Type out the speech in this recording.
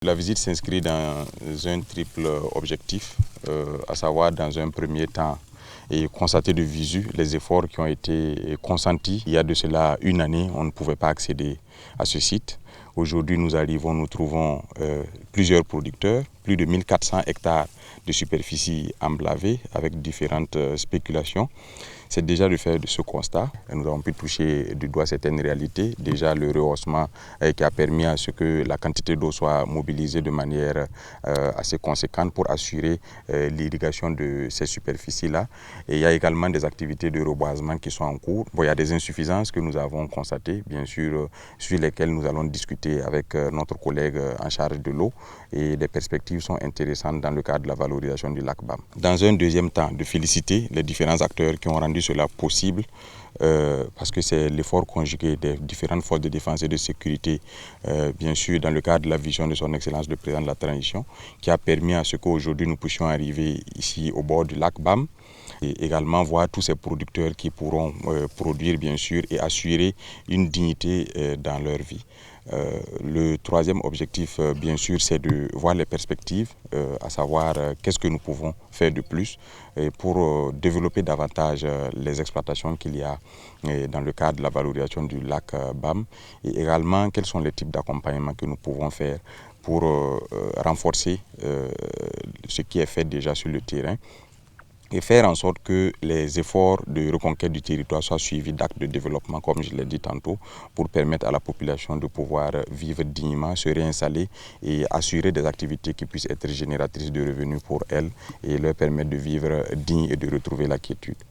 La visite s'inscrit dans un triple objectif, à savoir dans un premier temps et constater de visu les efforts qui ont été consentis. Il y a de cela une année, on ne pouvait pas accéder à ce site. Aujourd'hui, nous trouvons plusieurs producteurs, plus de 1400 hectares de superficie emblavée avec différentes spéculations. C'est déjà le fait de ce constat. Nous avons pu toucher du doigt certaines réalités. Déjà le rehaussement qui a permis à ce que la quantité d'eau soit mobilisée de manière assez conséquente pour assurer l'irrigation de ces superficies-là. Et il y a également des activités de reboisement qui sont en cours. Bon, il y a des insuffisances que nous avons constatées, bien sûr, sur lesquelles nous allons discuter avec notre collègue en charge de l'eau. Et les perspectives sont intéressantes dans le cadre de la valorisation du lac BAM. Dans un deuxième temps, de féliciter les différents acteurs qui ont rendu cela possible parce que c'est l'effort conjugué des différentes forces de défense et de sécurité, bien sûr dans le cadre de la vision de son Excellence le Président de la Transition, qui a permis à ce qu'aujourd'hui nous puissions arriver ici au bord du lac BAM et également voir tous ces producteurs qui pourront produire bien sûr et assurer une dignité dans leur vie. Le troisième objectif, bien sûr, c'est de voir les perspectives, à savoir qu'est-ce que nous pouvons faire de plus pour développer davantage les exploitations qu'il y a dans le cadre de la valorisation du lac BAM et également quels sont les types d'accompagnement que nous pouvons faire pour renforcer ce qui est fait déjà sur le terrain et faire en sorte que les efforts de reconquête du territoire soient suivis d'actes de développement, comme je l'ai dit tantôt, pour permettre à la population de pouvoir vivre dignement, se réinstaller et assurer des activités qui puissent être génératrices de revenus pour elles et leur permettre de vivre digne et de retrouver la quiétude.